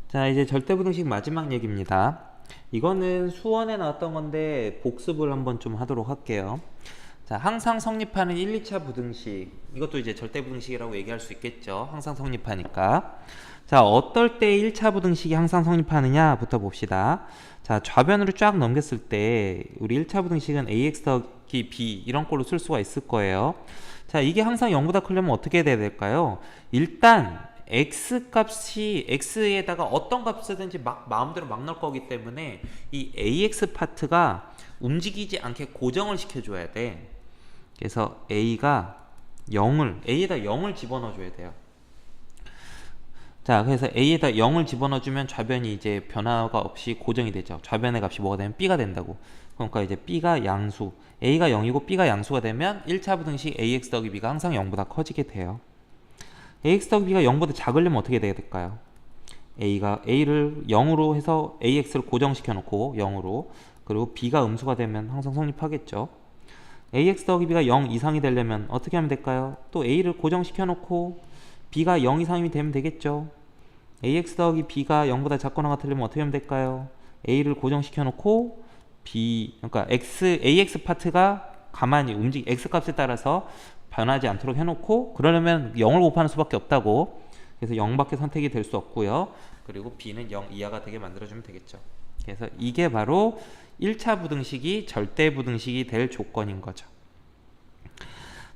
자, 이제 절대부등식 마지막 얘기입니다. 이거는 수원에 나왔던 건데 복습을 한번 좀 하도록 할게요. 자, 항상 성립하는 1, 2차 부등식. 이것도 이제 절대부등식이라고 얘기할 수 있겠죠. 항상 성립하니까. 자, 어떨 때 1차 부등식이 항상 성립하느냐부터 봅시다. 자, 좌변으로 쫙 넘겼을 때 우리 1차 부등식은 ax 더하기 b 이런 꼴로 쓸 수가 있을 거예요. 자, 이게 항상 0보다 크려면 어떻게 돼야 될까요? 일단 x 값이 x에다가 어떤 값 쓰든지 마음대로 막 넣을 거기 때문에 이 ax 파트가 움직이지 않게 고정을 시켜줘야 돼. 그래서 a에다 0을 집어넣어 줘야 돼요. 자, 그래서 a에다 0을 집어넣어 주면 좌변이 이제 변화가 없이 고정이 되죠. 좌변의 값이 뭐가 되면 b가 된다고. 그러니까 이제 b가 양수, a가 0이고 b가 양수가 되면 1차 부등식 ax 더하기 b가 항상 0보다 커지게 돼요. ax 더하기 b가 0보다 작으려면 어떻게 돼야 될까요? a를 0으로 해서 ax를 고정시켜 놓고 0으로, 그리고 b가 음수가 되면 항상 성립하겠죠. ax 더하기 b가 0 이상이 되려면 어떻게 하면 될까요? 또 a를 고정시켜 놓고 b가 0 이상이 되면 되겠죠. ax 더하기 b가 0보다 작거나 같으려면 어떻게 하면 될까요? a를 고정시켜 놓고 그러니까 ax 파트가 가만히 x 값에 따라서 변하지 않도록 해놓고, 그러려면 0을 곱하는 수밖에 없다고. 그래서 0밖에 선택이 될 수 없고요. 그리고 b는 0 이하가 되게 만들어주면 되겠죠. 그래서 이게 바로 1차 부등식이 절대 부등식이 될 조건인 거죠.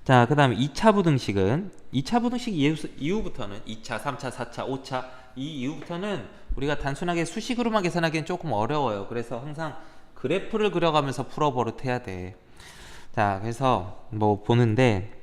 자, 그 다음에 2차 부등식은 2차 부등식 이후부터는 2차, 3차, 4차, 5차 이 이후부터는 우리가 단순하게 수식으로만 계산하기는 조금 어려워요. 그래서 항상 그래프를 그려가면서 풀어버릇해야 돼. 자, 그래서 뭐 보는데,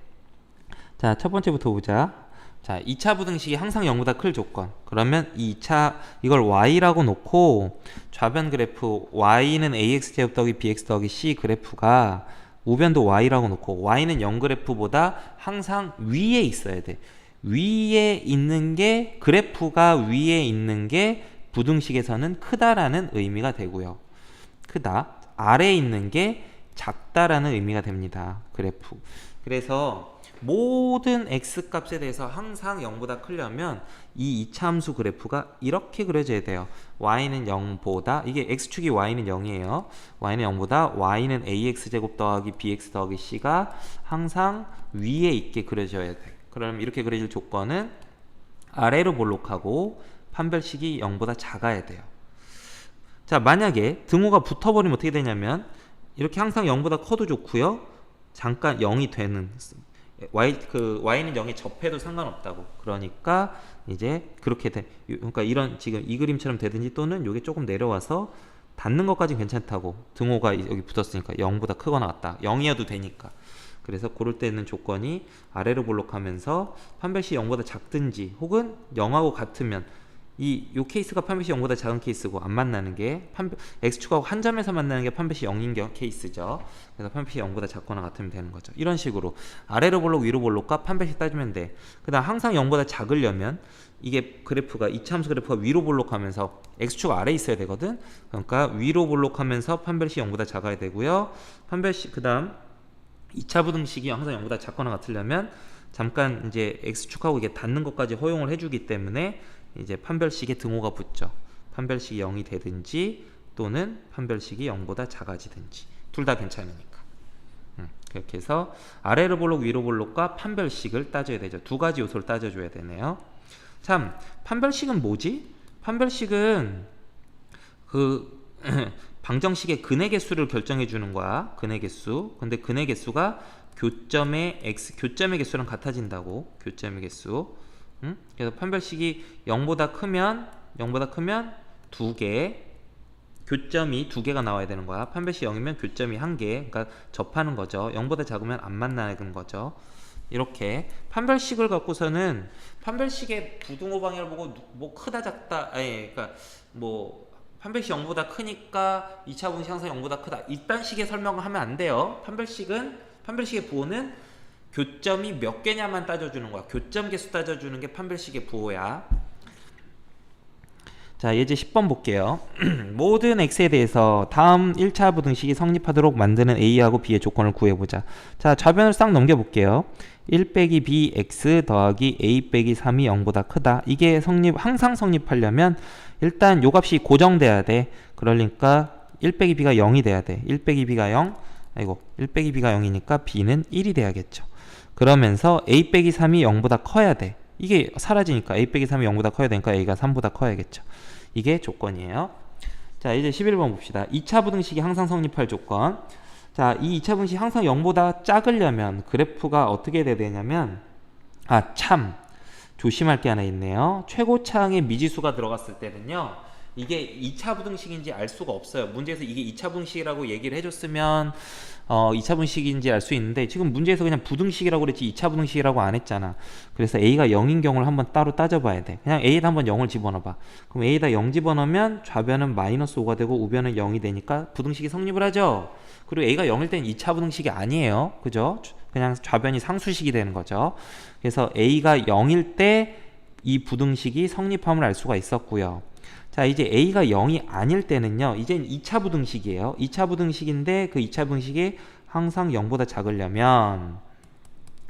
자, 첫 번째부터 보자. 자, 2차 부등식이 항상 0보다 클 조건. 그러면 2차 이걸 y라고 놓고 좌변 그래프 y는 ax 제곱 더하기 bx 더하기 c 그래프가 우변도 y라고 놓고 y는 0 그래프보다 항상 위에 있어야 돼. 위에 있는 게, 그래프가 위에 있는 게 부등식에서는 크다라는 의미가 되고요. 크다. 아래에 있는 게 작다라는 의미가 됩니다. 그래프. 그래서 모든 x값에 대해서 항상 0보다 크려면 이 2차 함수 그래프가 이렇게 그려져야 돼요. y는 0보다, 이게 x축이 y는 0이에요. y는 0보다 y는 ax제곱 더하기 bx 더하기 c가 항상 위에 있게 그려져야 돼. 그럼 이렇게 그려질 조건은 아래로 볼록하고 판별식이 0보다 작아야 돼요. 자, 만약에 등호가 붙어버리면 어떻게 되냐면 이렇게 항상 0보다 커도 좋고요. 잠깐 0이 되는, y는 0에 접해도 상관없다고. 그러니까 이제 그렇게 돼. 그러니까 이런 지금 이 그림처럼 되든지, 또는 이게 조금 내려와서 닿는 것까지 괜찮다고. 등호가 여기 붙었으니까 0보다 크거나 같다. 0이어도 되니까. 그래서 고를 때 있는 조건이 아래로 볼록하면서 판별식 0보다 작든지, 혹은 0하고 같으면, 요 케이스가 판별식 0보다 작은 케이스고, 안 만나는 게 x축하고 한 점에서 만나는 게 판별식 0인 케이스죠. 그래서 판별식 0보다 작거나 같으면 되는 거죠. 이런 식으로 아래로 볼록 위로 볼록과 판별식 따지면 돼. 그 다음 항상 0보다 작으려면 이게 그래프가, 이차 함수 그래프가 위로 볼록하면서 x축 아래에 있어야 되거든. 그러니까 위로 볼록하면서 판별식 0보다 작아야 되고요. 그 다음 2차 부등식이 항상 0보다 작거나 같으려면 잠깐 이제 x축하고 이게 닿는 것까지 허용을 해주기 때문에 이제 판별식에 등호가 붙죠. 판별식이 0이 되든지, 또는 판별식이 0보다 작아지든지, 둘 다 괜찮으니까. 그렇게 해서 아래로 볼록 위로 볼록과 판별식을 따져야 되죠. 두 가지 요소를 따져줘야 되네요. 참, 판별식은 뭐지? 판별식은 그 방정식의 근의 개수를 결정해 주는 거야. 근의 개수. 근데 근의 개수가 교점의 개수랑 같아진다고. 교점의 개수. 그래서 판별식이 0보다 크면 2개, 교점이 2개가 나와야 되는 거야. 판별식 0이면 교점이 1개. 그러니까 접하는 거죠. 0보다 작으면 안 만나는 거죠. 이렇게 판별식을 갖고서는 판별식의 부등호 방향을 보고 뭐 크다 작다, 그러니까 뭐 판별식 0보다 크니까 2차 분식 항상 0보다 크다, 이딴 식의 설명을 하면 안 돼요. 판별식의 부호는 교점이 몇 개냐만 따져주는 거야. 교점 개수 따져주는 게 판별식의 부호야. 자, 예제 10번 볼게요. 모든 x에 대해서 다음 1차 부등식이 성립하도록 만드는 a하고 b의 조건을 구해보자. 자, 좌변을 싹 넘겨볼게요. 1 빼기 bx 더하기 a 빼기 3이 0보다 크다. 이게 항상 성립하려면 일단 요 값이 고정돼야 돼. 그러니까 1 빼기 b가 0이 돼야 돼. 1 빼기 b가 0, 아이고 1 빼기 b가 0이니까 b는 1이 돼야겠죠. 그러면서 a 빼기 3이 0보다 커야 돼. 이게 사라지니까 a 빼기 3이 0보다 커야 되니까 a가 3보다 커야겠죠. 이게 조건이에요. 자, 이제 11번 봅시다. 2차 부등식이 항상 성립할 조건. 자, 이 2차 부등식이 항상 0보다 작으려면 그래프가 어떻게 돼야 되냐면, 참 조심할 게 하나 있네요. 최고차항에 미지수가 들어갔을 때는요, 이게 2차 부등식인지 알 수가 없어요. 문제에서 이게 2차 부등식이라고 얘기를 해줬으면 2차 부등식인지 알 수 있는데, 지금 문제에서 그냥 부등식이라고 그랬지 2차 부등식이라고 안 했잖아. 그래서 a가 0인 경우를 한번 따로 따져봐야 돼. 그냥 a에다 한번 0을 집어넣어봐. 그럼 a에다 0 집어넣으면 좌변은 마이너스 5가 되고 우변은 0이 되니까 부등식이 성립을 하죠. 그리고 a가 0일 땐 2차 부등식이 아니에요. 그죠? 그냥 좌변이 상수식이 되는 거죠. 그래서 a가 0일 때 이 부등식이 성립함을 알 수가 있었고요. 자, 이제 a가 0이 아닐 때는요, 이젠 2차 부등식이에요. 2차 부등식인데 그 2차 부등식이 항상 0보다 작으려면,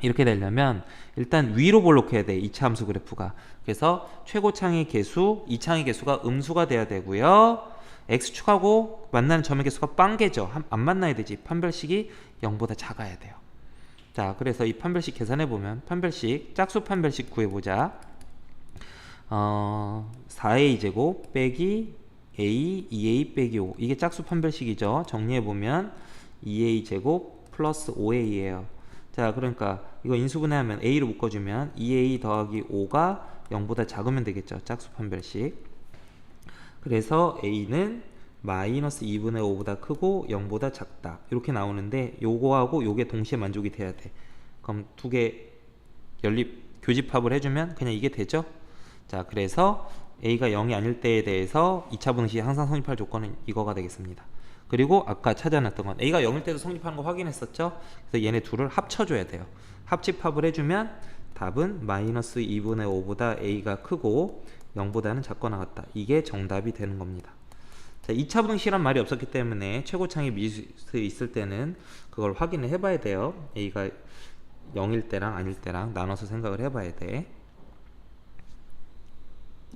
이렇게 되려면 일단 위로 볼록해야 돼, 2차 함수 그래프가. 그래서 최고차항의 개수, 2차항의 개수가 음수가 돼야 되고요, x축하고 만나는 점의 개수가 빵개죠. 안 만나야 되지. 판별식이 0보다 작아야 돼요. 자, 그래서 이 판별식 계산해보면, 판별식, 짝수 판별식 구해보자. 4a 제곱 빼기 a 2a 빼기 5, 이게 짝수 판별식이죠. 정리해보면 2a 제곱 플러스 5a예요. 자, 그러니까 이거 인수분해하면 a로 묶어주면 2a 더하기 5가 0보다 작으면 되겠죠. 짝수 판별식. 그래서 a는 마이너스 2분의 5보다 크고 0보다 작다, 이렇게 나오는데, 요거하고 요게 동시에 만족이 돼야 돼. 그럼 두 개 교집합을 해주면 그냥 이게 되죠. 자, 그래서 a가 0이 아닐 때에 대해서 2차 부등식이 항상 성립할 조건은 이거가 되겠습니다. 그리고 아까 찾아놨던 건 a가 0일 때도 성립하는 거 확인했었죠. 그래서 얘네 둘을 합쳐줘야 돼요. 합집합을 해주면 답은 마이너스 2분의 5보다 a가 크고 0보다는 작거나 같다. 이게 정답이 되는 겁니다. 자, 2차 부등식이란 말이 없었기 때문에 최고차항이 미지수 있을 때는 그걸 확인을 해봐야 돼요. a가 0일 때랑 아닐 때랑 나눠서 생각을 해봐야 돼.